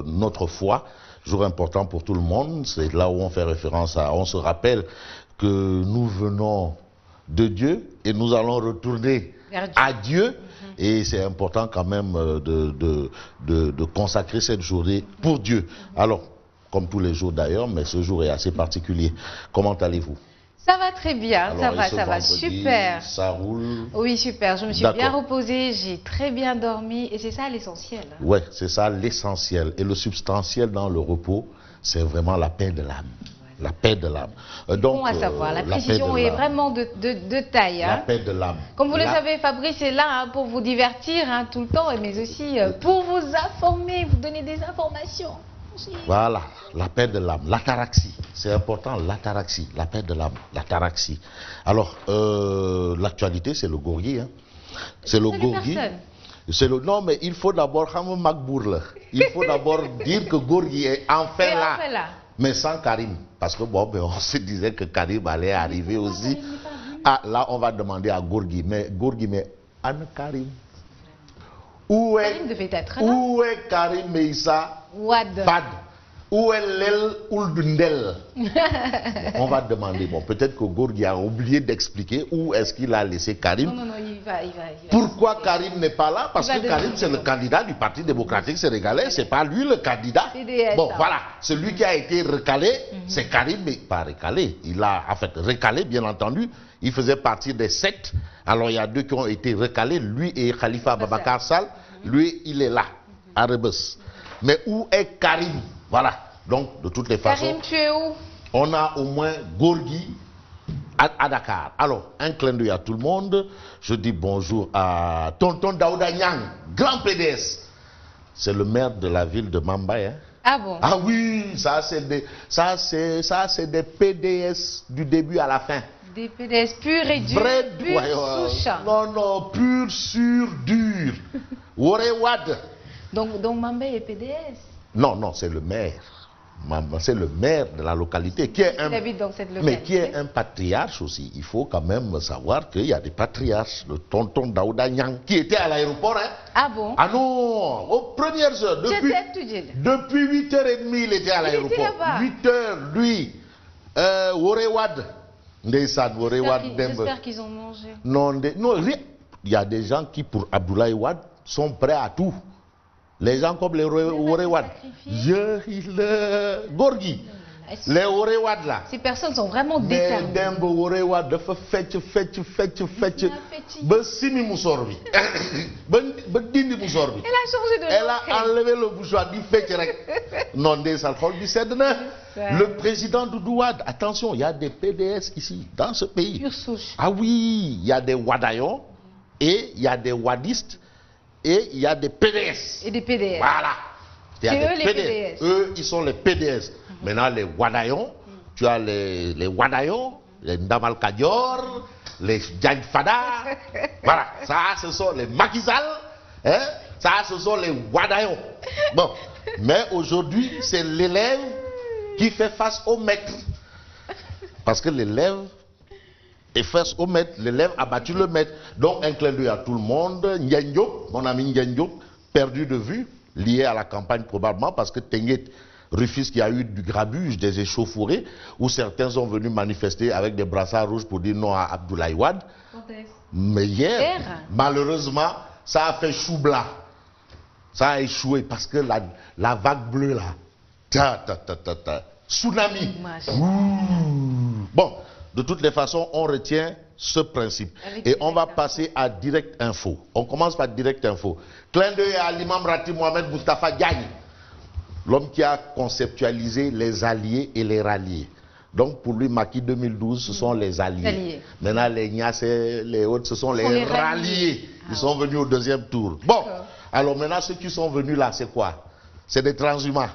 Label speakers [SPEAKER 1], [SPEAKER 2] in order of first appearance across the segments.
[SPEAKER 1] notre foi, jour important pour tout le monde. C'est là où on fait référence à, on se rappelle que nous venons de Dieu et nous allons retourner à Dieu. Et c'est important quand même de consacrer cette journée pour Dieu. Alors, comme tous les jours d'ailleurs, mais ce jour est assez particulier. Comment allez-vous?
[SPEAKER 2] Ça va très bien,
[SPEAKER 1] alors,
[SPEAKER 2] ça va, super.
[SPEAKER 1] Ça roule?
[SPEAKER 2] Oui, super, je me suis bien reposée, j'ai très bien dormi et c'est ça l'essentiel.
[SPEAKER 1] Ouais, c'est ça l'essentiel. Et le substantiel dans le repos, c'est vraiment la paix de l'âme. La paix de l'âme.
[SPEAKER 2] Donc, bon à savoir, la précision est vraiment de taille.
[SPEAKER 1] La paix de l'âme.
[SPEAKER 2] Comme vous le savez, Fabrice est là pour vous divertir tout le temps, mais aussi pour vous informer, vous donner des informations.
[SPEAKER 1] Voilà, la paix de l'âme, l'ataraxie, c'est important, l'ataraxie, la paix de l'âme, l'ataraxie. Alors, l'actualité, c'est le Gorgui. Hein. C'est le Gorgui. Non, mais il faut d'abord, il faut d'abord dire que Gorgui est enfin là. Mais sans Karim, parce que bon, ben, on se disait que Karim allait arriver aussi. Ah, là, on va demander à Gorgui, mais Anne Karim. Où est Karim Meïssa Wad? Où est l'El Ouldundel? On va demander, bon, peut-être que Gorgui a oublié d'expliquer où est-ce qu'il a laissé Karim.
[SPEAKER 2] Non, il va.
[SPEAKER 1] Pourquoi Karim n'est pas là? Parce que Karim, c'est le candidat du Parti démocratique sénégalais, c'est pas lui le candidat. Bon, voilà, celui qui a été recalé, c'est Karim, mais pas recalé. Il a, en fait, recalé, bien entendu. Il faisait partie des 7. Alors, il y a 2 qui ont été recalés, lui et Khalifa Ababakar Sall. Lui, il est là, à Rebus. Mais où est Karim? Voilà. Donc, de toutes les façons,
[SPEAKER 2] Karim, tu es où?
[SPEAKER 1] On a au moins Gorgui à Dakar. Alors, un clin d'œil à tout le monde. Je dis bonjour à Tonton Daouda Niang, grand PDS. C'est le maire de la ville de Mambay. Hein?
[SPEAKER 2] Ah bon?
[SPEAKER 1] Ah oui, ça c'est des PDS du début à la fin.
[SPEAKER 2] Des PDS purs et durs, pure souche.
[SPEAKER 1] Non, pur, sur, dur. Worewad.
[SPEAKER 2] Donc Mambay est PDS?
[SPEAKER 1] Non, c'est le maire. C'est le maire de la localité qui est un patriarche aussi. Il faut quand même savoir qu'il y a des patriarches. Le tonton Daouda Niang qui était à l'aéroport. Hein.
[SPEAKER 2] Ah bon?
[SPEAKER 1] Ah non, aux premières heures. Depuis 8h30, il était à l'aéroport. 8h, lui. Worewad.
[SPEAKER 2] J'espère qu'ils ont mangé.
[SPEAKER 1] Non, il y a des gens qui, pour Abdoulaye Wade, sont prêts à tout. Les gens comme les Worewad. Gorgui. Les Worewad là.
[SPEAKER 2] Ces personnes sont vraiment déterminées. Elle
[SPEAKER 1] a enlevé le bouchoir du fait. Non, le président Doudou Wade, attention, il y a des PDS ici, dans ce pays. Ah oui, il y a des Wadayon et il y a des Wadistes. Et il y a des PDS.
[SPEAKER 2] Et des PDS.
[SPEAKER 1] Voilà.
[SPEAKER 2] C'est eux les PDS.
[SPEAKER 1] Eux, ils sont les PDS. Maintenant, les Wadayon, tu as les Wadayon, les Ndamal Kadior, les Diagne Fada. Voilà. Ça, ce sont les Macky Sall. Hein? Ça, ce sont les Wadayon. Bon. Mais aujourd'hui, c'est l'élève qui fait face au maître. Parce que l'élève et face au maître, l'élève a battu le maître. Donc un clin d'œil à tout le monde. Ndiaye Diop, mon ami Ndiaye Diop, perdu de vue, lié à la campagne probablement, parce que Tenguet refuse qu'il y a eu du grabuge, des échauffourées, où certains sont venus manifester avec des brassards rouges pour dire non à Abdoulaye Wade. Mais hier, malheureusement, ça a fait chou blanc. Ça a échoué parce que la vague bleue là, tsunami. Bon. De toutes les façons, on retient ce principe. Et on va passer à Direct Info. On commence par Direct Info. Clin d'œil à l'imam Ratib Mohamed Mustafa Diagne, l'homme qui a conceptualisé les alliés et les ralliés. Donc pour lui, Macky 2012, ce sont les alliés. Maintenant, les Niasse, les autres, ce sont les ralliés. Ils sont venus au 2e tour. Bon, alors maintenant, ceux qui sont venus là, c'est quoi? C'est des transhumants.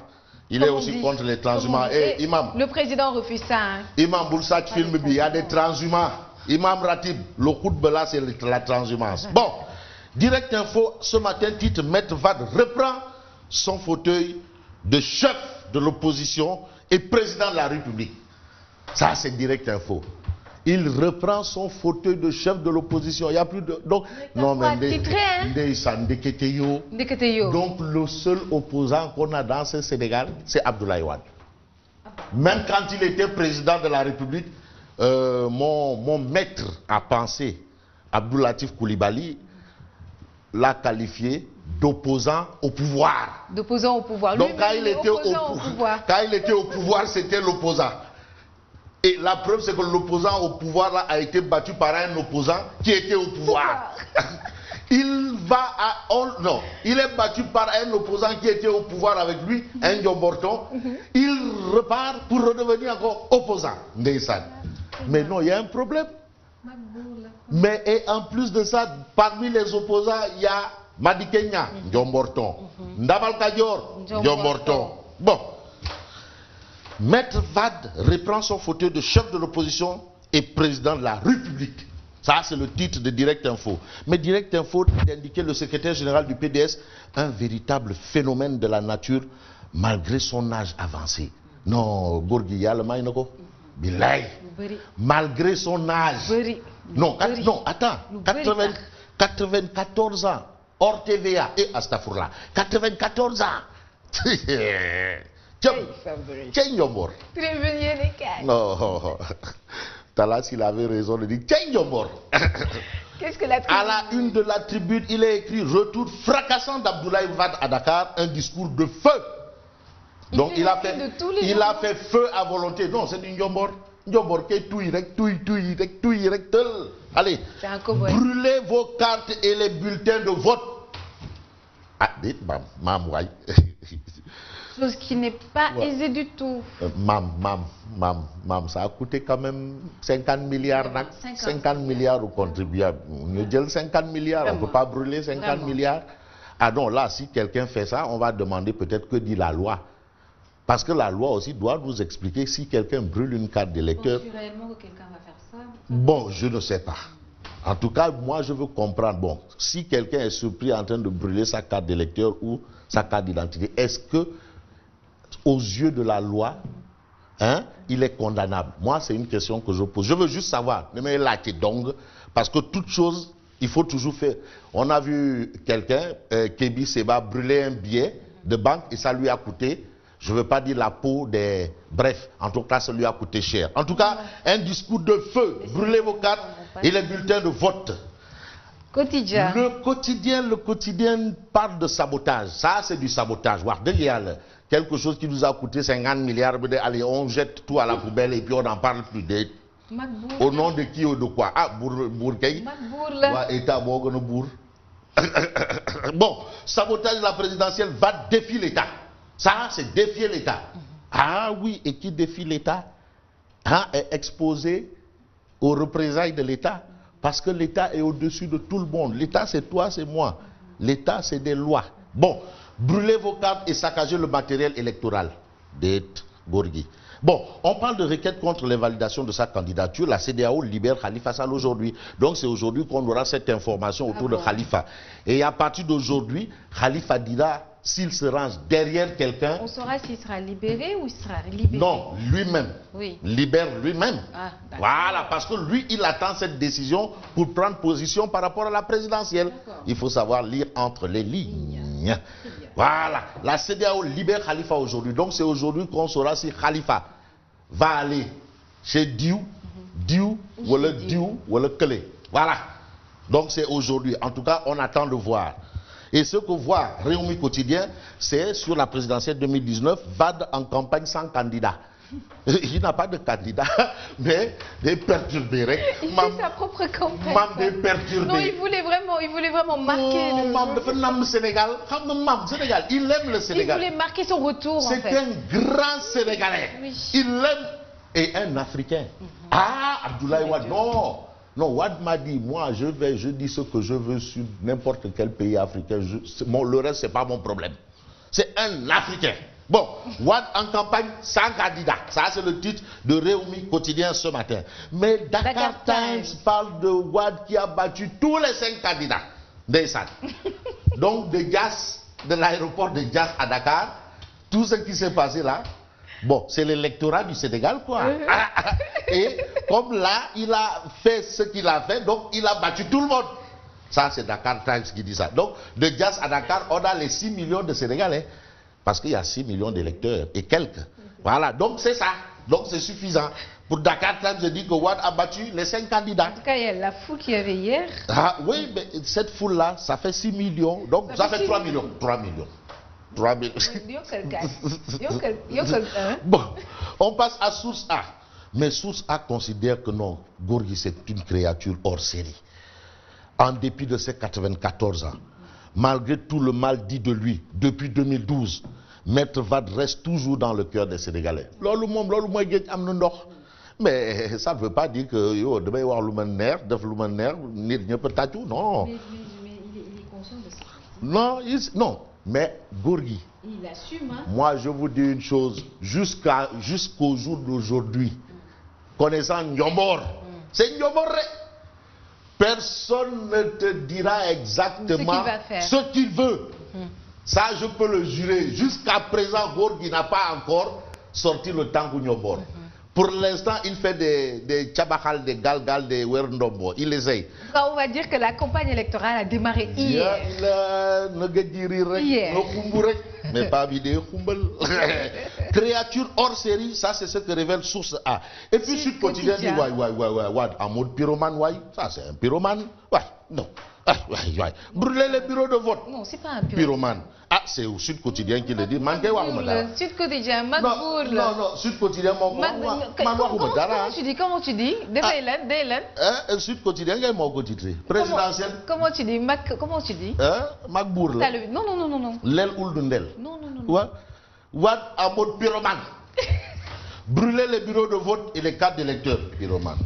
[SPEAKER 1] Il est aussi contre les transhumants. Imam.
[SPEAKER 2] Le président refuse ça. Hein.
[SPEAKER 1] Imam Boulsat film, il y a des transhumants. Imam Ratib, le coup de bela, c'est la transhumance. Bon, Direct Info, ce matin, titre Maître Wade reprend son fauteuil de chef de l'opposition et président de la République. Ça, c'est Direct Info. il reprend son fauteuil de chef de l'opposition. Il n'y a plus de... Donc, non, mais donc, le seul opposant qu'on a dans ce Sénégal, c'est Abdoulaye Wade. Même quand il était président de la République, mon maître à penser, Abdou Latif Coulibaly, l'a qualifié d'opposant au pouvoir.
[SPEAKER 2] D'opposant au pouvoir.
[SPEAKER 1] Donc quand il était au pouvoir, c'était l'opposant. Et la preuve, c'est que l'opposant au pouvoir là, a été battu par un opposant qui était au pouvoir. Il est battu par un opposant qui était au pouvoir avec lui, un Ndiomborton. Il repart pour redevenir encore opposant. Mais non, il y a un problème. Mais et en plus de ça, parmi les opposants, il y a Madi Kenya, Ndiomborton, Ndamal Kadior, Ndiomborton. Bon, Maître Wade reprend son fauteuil de chef de l'opposition et président de la République. Ça, c'est le titre de Direct Info. Mais Direct Info indiquait le secrétaire général du PDS, un véritable phénomène de la nature malgré son âge avancé. Non, Gourguiya, le Maïnoko, Bilay, malgré son âge. Non, attends, 94 ans, hors TVA, et Astafourla, 94 ans. Tiens,
[SPEAKER 2] Prévenir les cas.
[SPEAKER 1] Non, Talas, il avait raison de dire tiens,
[SPEAKER 2] Qu'est-ce que la tribune?
[SPEAKER 1] À la une de la tribune, il est écrit retour fracassant d'Abdoulaye Wade à Dakar, un discours de feu. Donc il a fait feu à volonté. Non, c'est du Ndiombor. Ndiombor qui touille, allez, brûlez vos cartes et les bulletins de vote. Ah, dites, mam,
[SPEAKER 2] chose qui n'est pas aisée du tout.
[SPEAKER 1] Mam, ça a coûté quand même 50 milliards. 50 milliards aux contribuables. Nous disons 50 milliards, on ne peut pas brûler 50 milliards. Ah non, là, si quelqu'un fait ça, on va demander peut-être que dit la loi. Parce que la loi aussi doit nous expliquer si quelqu'un brûle une carte d'électeur.
[SPEAKER 2] Réellement que quelqu'un va faire ça?
[SPEAKER 1] Bon, je ne sais pas. En tout cas, moi, je veux comprendre. Bon, si quelqu'un est surpris en train de brûler sa carte d'électeur ou sa carte d'identité, est-ce que, aux yeux de la loi, il est condamnable? Moi, c'est une question que je pose. Je veux juste savoir. Parce que toute chose, il faut toujours faire. On a vu quelqu'un, Kébi Seba, brûler un billet de banque et ça lui a coûté, je ne veux pas dire la peau des... Bref, en tout cas, ça lui a coûté cher. En tout cas, un discours de feu. Brûlez vos cartes et les bulletins de vote.
[SPEAKER 2] Quotidien.
[SPEAKER 1] Le quotidien parle de sabotage. Ça, c'est du sabotage. Quelque chose qui nous a coûté 50 milliards. Allez, on jette tout à la poubelle et puis on n'en parle plus. Au nom de qui ou de quoi? Ah, Bourkei. État Bour. Bon, sabotage de la présidentielle va défier l'État. Ça, c'est défier l'État. Ah oui, et qui défie l'État est exposé aux représailles de l'État. Parce que l'État est au-dessus de tout le monde. L'État, c'est toi, c'est moi. L'État, c'est des lois. Bon, brûlez vos cartes et saccagez le matériel électoral. D'être Gourgui. Bon, on parle de requête contre l'invalidation de sa candidature. La CEDEAO libère Khalifa Sall aujourd'hui. Donc c'est aujourd'hui qu'on aura cette information autour de Khalifa. Et à partir d'aujourd'hui, Khalifa dira s'il se range derrière quelqu'un.
[SPEAKER 2] On saura s'il sera libéré ou il sera libéré.
[SPEAKER 1] Non, lui-même.
[SPEAKER 2] Oui.
[SPEAKER 1] Libère lui-même.
[SPEAKER 2] Ah,
[SPEAKER 1] voilà, parce que lui, il attend cette décision pour prendre position par rapport à la présidentielle. Il faut savoir lire entre les lignes. Voilà, la CEDEAO libère Khalifa aujourd'hui. Donc c'est aujourd'hui qu'on saura si Khalifa va aller chez Diou ou le Diou ou le Kele. Voilà. Donc c'est aujourd'hui. En tout cas, on attend de voir. Et ce que voit Réumi Quotidien, c'est sur la présidentielle 2019, Wade en campagne sans candidat. Il n'a pas de candidat, mais des perturbés.
[SPEAKER 2] Il fait sa propre campagne. Non, il voulait vraiment marquer
[SPEAKER 1] le Sénégal. Il aime le Sénégal.
[SPEAKER 2] Il voulait marquer son retour.
[SPEAKER 1] C'est un grand Sénégalais. Oui. Il l'aime. Et un Africain. Ah, Abdoulaye Wade, non. Non, Wade m'a dit, moi, je dis ce que je veux sur n'importe quel pays africain. Le reste, ce n'est pas mon problème. C'est un Africain. Bon, Wade en campagne sans candidat. Ça, c'est le titre de Réumi Quotidien ce matin. Mais Dakar Times parle de Wade qui a battu tous les 5 candidats d'Essad. Donc, de l'aéroport de Dias à Dakar, tout ce qui s'est passé là, Bon, c'est l'électorat du Sénégal, quoi. Et comme là, il a fait ce qu'il a fait, donc il a battu tout le monde. Ça, c'est Dakar Times qui dit ça. Donc, de Dias à Dakar, on a les 6 millions de Sénégalais. Parce qu'il y a 6 millions d'électeurs et quelques. Voilà, donc c'est ça. Donc c'est suffisant. Pour Dakar Times, je dis que Wade a battu les 5 candidats.
[SPEAKER 2] En tout cas, il y a la foule qu'il y avait hier.
[SPEAKER 1] Ah oui, mais cette foule-là, ça fait 6 millions. Donc ça fait 3 millions. 3 millions. 3 millions. Bon, on passe à Source A. Mais Source A considère que non, Gorgui c'est une créature hors série. En dépit de ses 94 ans, malgré tout le mal dit de lui depuis 2012, Maître Wade reste toujours dans le cœur des Sénégalais. Mais ça ne veut pas dire que yo devait avoir l'humaner, ni peut tatu, non.
[SPEAKER 2] Mais il est conscient de ça.
[SPEAKER 1] Non, non. Mais Gorgui,
[SPEAKER 2] il assume. Hein?
[SPEAKER 1] Moi je vous dis une chose, jusqu'au jour d'aujourd'hui, connaissant Nyombor, c'est Nyombor. Personne ne te dira exactement ce qu'il veut. Ça, je peux le jurer. Jusqu'à présent, Gorgui n'a pas encore sorti le tango Nyombor. Pour l'instant, il fait des tchabachal, des galgal, des werundombo. Il essaye.
[SPEAKER 2] On va dire que la campagne électorale a démarré hier.
[SPEAKER 1] Mais pas vidéo. Créature hors série, ça c'est ce que révèle Source A. Et puis Sud Quotidien dit en mode pyromane, ça c'est un pyromane. Non. Brûler les bureaux de vote.
[SPEAKER 2] Non, c'est pas un
[SPEAKER 1] pyromane. Ah, c'est au Sud Quotidien qui le dit.
[SPEAKER 2] Sud Quotidien, Magbourle.
[SPEAKER 1] Non, Sud Quotidien,
[SPEAKER 2] Comment tu dis
[SPEAKER 1] Sud Quotidien, il y a mon quotidien. Présidentiel.
[SPEAKER 2] Comment tu dis Comment tu dis
[SPEAKER 1] Magbourle.
[SPEAKER 2] Non.
[SPEAKER 1] L'aile ou le dundel.
[SPEAKER 2] Non.
[SPEAKER 1] What en mode pyromane. Brûler les bureaux de vote et les cartes d'électeurs, pyromane.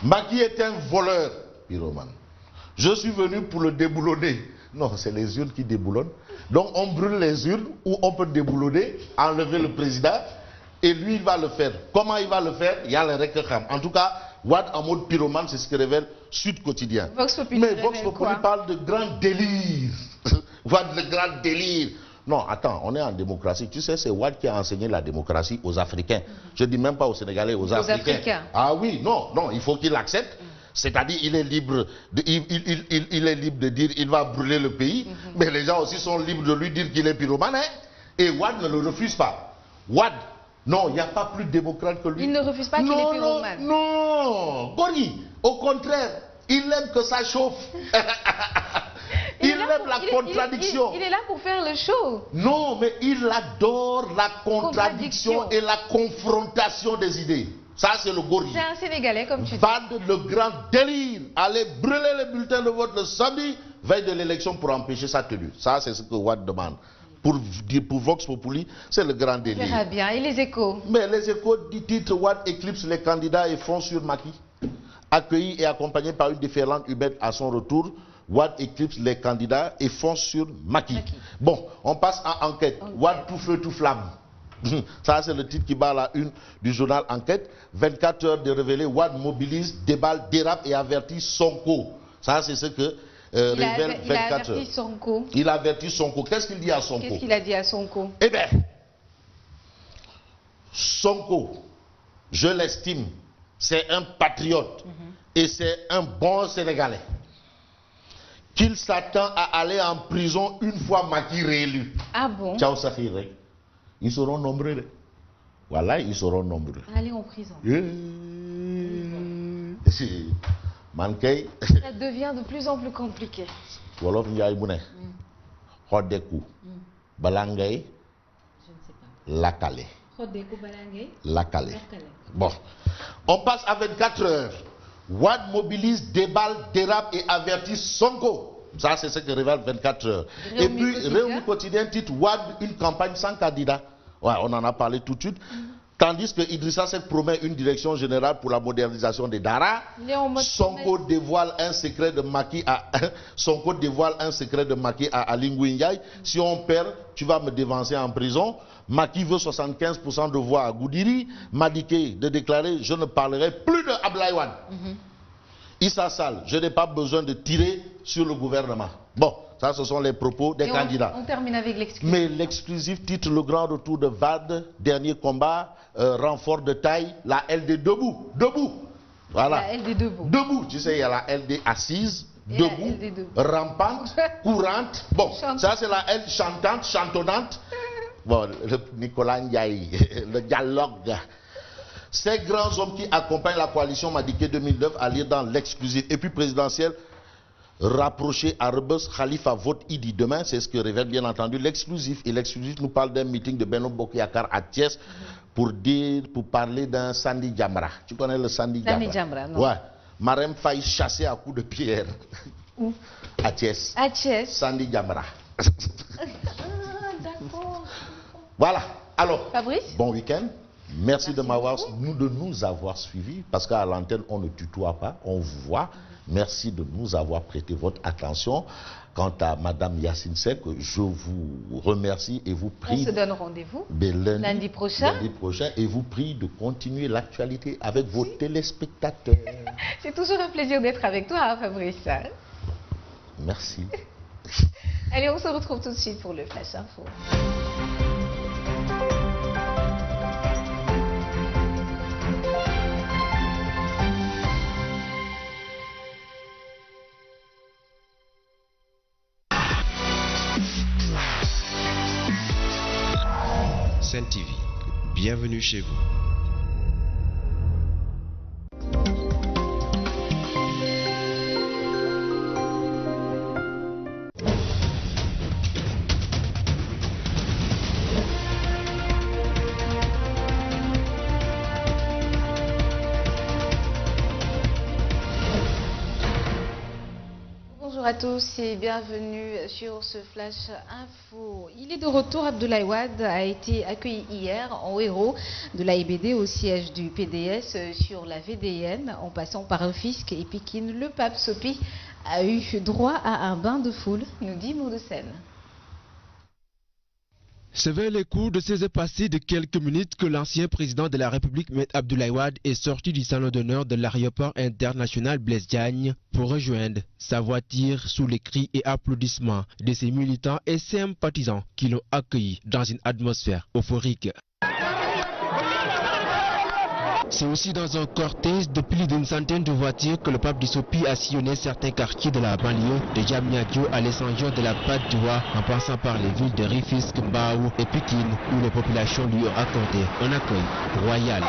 [SPEAKER 1] Macky est un voleur, pyromane. Je suis venu pour le déboulonner. Non, c'est les urnes qui déboulonnent. Donc on brûle les urnes ou on peut déboulonner, enlever le président et lui il va le faire. Comment il va le faire? Il y a les récréations. En tout cas, Wade en mode pyromane, c'est ce que révèle Sud Quotidien. Mais Vox Populi parle de grand délire. Wade, le grand délire. Non, attends, on est en démocratie. Tu sais, c'est Wade qui a enseigné la démocratie aux Africains. Je ne dis même pas aux Sénégalais, aux Africains. Ah oui, non, il faut qu'il accepte. C'est-à-dire il est libre de dire il va brûler le pays, mais les gens aussi sont libres de lui dire qu'il est pyromane. Et Wade ne le refuse pas. Wade, non, il n'y a pas plus démocrate que lui.
[SPEAKER 2] Il ne refuse pas qu'il est pyromane.
[SPEAKER 1] Non, Gorgui, au contraire, il aime que ça chauffe. Il aime la contradiction.
[SPEAKER 2] Il est là pour faire le show.
[SPEAKER 1] Non, mais il adore la contradiction et la confrontation des idées. Ça, c'est le Gorgui.
[SPEAKER 2] C'est un Sénégalais, comme tu dis.
[SPEAKER 1] Wade, le grand délire. Aller brûler les bulletins de vote le samedi, veille de l'élection pour empêcher sa tenue. Ça, c'est ce que Wade demande. Pour Vox Populi, c'est le grand délire.
[SPEAKER 2] On verra bien. Et les échos? Mais
[SPEAKER 1] les échos du titre Wade éclipse les candidats et fonce sur Macky. Accueilli et accompagné par une déferlante humaine à son retour, Wade éclipse les candidats et fonce sur Macky. Bon, on passe à enquête. Wade tout feu, tout flamme. Ça, c'est le titre qui bat la une du journal Enquête. 24 heures de révéler, Wade mobilise, déballe, dérape et avertit Sonko. Ça, c'est ce que révèle 24 heures. Il a averti Sonko. Qu'est-ce qu'il dit à Sonko?
[SPEAKER 2] Qu'est-ce qu'il a dit à Sonko?
[SPEAKER 1] Eh bien, Sonko, je l'estime, c'est un patriote et c'est un bon Sénégalais. Qu'il s'attend à aller en prison une fois Macky réélu.
[SPEAKER 2] Ah bon?
[SPEAKER 1] Ciao Sakhiré. Ils seront nombreux. Voilà, ils seront nombreux.
[SPEAKER 2] Aller en prison. Ça devient de plus en plus compliqué.
[SPEAKER 1] Wolof Ndiaye bu ne. Xodeku. Balangay.
[SPEAKER 2] Je ne sais pas.
[SPEAKER 1] Lakale.
[SPEAKER 2] Xodeku balangay.
[SPEAKER 1] Lakale. Bon. On passe à 24 heures. Wade mobilise, déballe, dérape et avertit Sonko. Ça, c'est ce que révèle 24 heures. Et puis, Réumi Quotidien titre Wade, une campagne sans candidat. Ouais, on en a parlé tout de suite. Tandis que Idrissa Seck promet une direction générale pour la modernisation des Dara. Sonko dévoile un secret de Macky à Ali Ngouille Ndiaye. Si on perd, tu vas me dévancer en prison. Macky veut 75% de voix à Goudiri. Madické de déclarer je ne parlerai plus de Abdoulaye Wade. Issa Sall, je n'ai pas besoin de tirer sur le gouvernement. Bon, ça ce sont les propos des candidats.
[SPEAKER 2] On termine avec l'exclusif.
[SPEAKER 1] Mais l'exclusif titre le grand retour de Wade, dernier combat, renfort de taille, la LD debout. Debout. Voilà.
[SPEAKER 2] La LD debout.
[SPEAKER 1] Debout, tu sais, il y a la LD assise,
[SPEAKER 2] et
[SPEAKER 1] debout, rampante, courante. Bon, ça c'est la L chantante, chantonnante. Bon, le Nicolas Ndiaye, le dialogue. Ces grands hommes qui accompagnent la coalition Madické 2009 à lire dans l'exclusif. Et puis présidentiel, rapproché à Rebus, Khalifa vote Idi. Demain, c'est ce que révèle bien entendu l'exclusif. Et l'exclusif nous parle d'un meeting de Benno Bokk Yakaar à Thiès pour parler d'un Sandi Jamra. Tu connais le Sandi Jamra?
[SPEAKER 2] Sandi Jamra, non.
[SPEAKER 1] Ouais. Marème Faye chassé à coups de pierre.
[SPEAKER 2] Où?
[SPEAKER 1] À Thiès.
[SPEAKER 2] À Thiès.
[SPEAKER 1] Sandi Jamra.
[SPEAKER 2] Ah, d'accord.
[SPEAKER 1] Voilà. Alors,
[SPEAKER 2] Fabrice?
[SPEAKER 1] bon week-end. Merci de nous avoir suivis, parce qu'à l'antenne, on ne tutoie pas, on vous voit. Merci de nous avoir prêté votre attention. Quant à Madame Yacine Seck, je vous remercie et vous prie...
[SPEAKER 2] On se donne rendez-vous
[SPEAKER 1] lundi prochain. Et vous prie de continuer l'actualité avec vos téléspectateurs.
[SPEAKER 2] C'est toujours un plaisir d'être avec toi, hein, Fabrice.
[SPEAKER 1] Merci.
[SPEAKER 2] Allez, on se retrouve tout de suite pour le Flash Info.
[SPEAKER 3] Sen TV, bienvenue chez vous.
[SPEAKER 2] Bonjour à tous et bienvenue sur ce Flash Info. Il est de retour. Abdoulaye Wade a été accueilli hier en héros de l'AIBD au siège du PDS sur la VDN, en passant par Rufisque et Pikine. Le pape Sopi a eu droit à un bain de foule, nous dit Maud de Seine.
[SPEAKER 4] C'est vers les coups de ces passés de quelques minutes que l'ancien président de la République, M. Abdoulaye Wade, est sorti du salon d'honneur de l'aéroport international Blaise Diagne pour rejoindre sa voiture sous les cris et applaudissements de ses militants et sympathisants qui l'ont accueilli dans une atmosphère euphorique. C'est aussi dans un cortège de plus d'une centaine de voitures que le pape du Sopi a sillonné certains quartiers de la banlieue de Diamniadio à l'essentiel de la Patte d'Oie, en passant par les villes de Rufisque, Mbao et Pikine, où les populations lui ont accordé un accueil royal.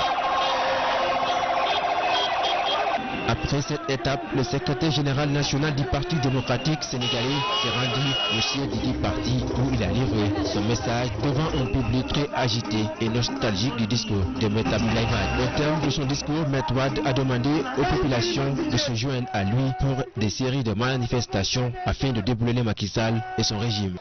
[SPEAKER 4] Après cette étape, le secrétaire général national du Parti démocratique sénégalais s'est rendu au siège du parti où il a livré son message devant un public très agité et nostalgique du discours de M. Abdoulaye Wade. Au terme de son discours, M. Wade a demandé aux populations de se joindre à lui pour des séries de manifestations afin de déboulonner Macky Sall et son régime.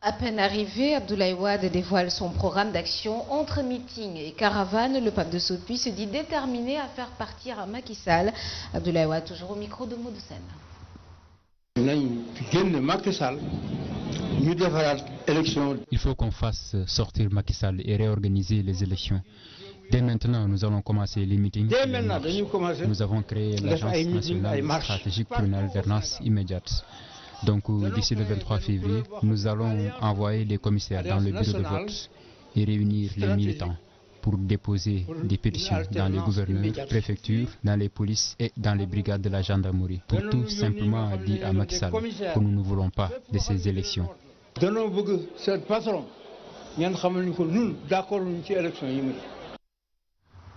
[SPEAKER 2] À peine arrivé, Abdoulaye Wade dévoile son programme d'action entre meetings et caravanes. Le pape de Sopi se dit déterminé à faire partir Macky Sall. Abdoulaye Wade toujours au micro de Maud de Seine.
[SPEAKER 5] Il faut qu'on fasse sortir Macky Sall et réorganiser les élections. Dès maintenant, nous allons commencer les meetings. Nous avons créé l'Agence nationale stratégique pour une alternance immédiate. Donc d'ici le 23 février, nous allons envoyer les commissaires dans le bureau de vote et réunir les militants pour déposer des pétitions dans les gouverneurs, préfectures, dans les polices et dans les brigades de la gendarmerie pour tout simplement dire à Macky Sall que nous ne voulons pas de ces élections.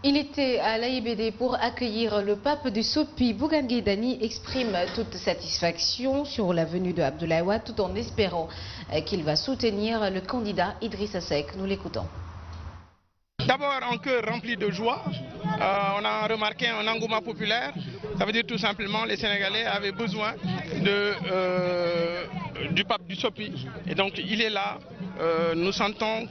[SPEAKER 2] Il était à l'AIBD pour accueillir le pape du Sopi. Bougane Gueye Dany exprime toute satisfaction sur la venue de Abdoulaye Wade tout en espérant qu'il va soutenir le candidat Idrissa Seck. Nous l'écoutons.
[SPEAKER 6] D'abord un cœur rempli de joie. On a remarqué un engouement populaire. Ça veut dire tout simplement que les Sénégalais avaient besoin du pape du Sopi. Et donc il est là. Nous sentons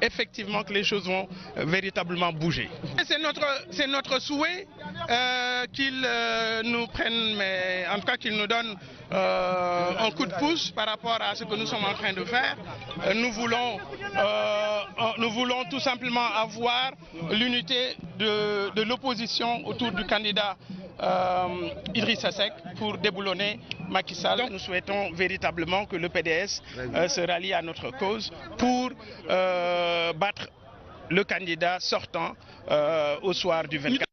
[SPEAKER 6] effectivement que les choses vont véritablement bouger. C'est notre souhait qu'ils nous prennent, mais en tout cas qu'ils nous donnent un coup de pouce par rapport à ce que nous sommes en train de faire. Nous voulons tout simplement avoir l'unité de l'opposition autour du candidat Idrissa Seck pour déboulonner Macky Sall. Nous souhaitons véritablement que le PDS se rallie à notre cause pour battre le candidat sortant au soir du 24.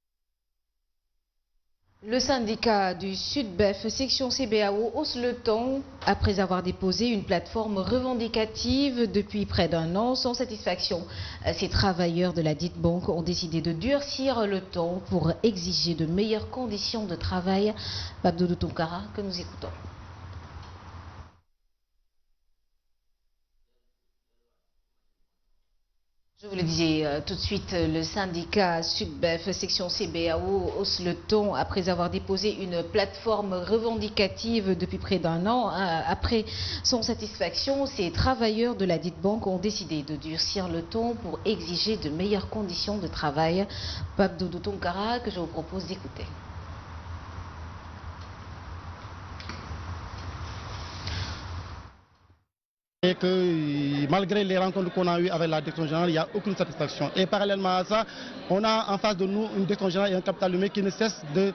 [SPEAKER 2] Le syndicat du Sud-Bef, section CBAO, hausse le ton après avoir déposé une plateforme revendicative depuis près d'un an. Sans satisfaction, ces travailleurs de la dite banque ont décidé de durcir le ton pour exiger de meilleures conditions de travail. Babdoudou Tonkara, que nous écoutons. Je vous le disais tout de suite, le syndicat Sud-Bef, section CBAO, hausse le ton après avoir déposé une plateforme revendicative depuis près d'un an. Après son satisfaction, ces travailleurs de la dite banque ont décidé de durcir le ton pour exiger de meilleures conditions de travail. Babdoudou Tonkara, que je vous propose d'écouter.
[SPEAKER 7] Et que malgré les rencontres qu'on a eues avec la direction générale, il n'y a aucune satisfaction. Et parallèlement à ça, on a en face de nous une direction générale et un capital humain qui ne cesse de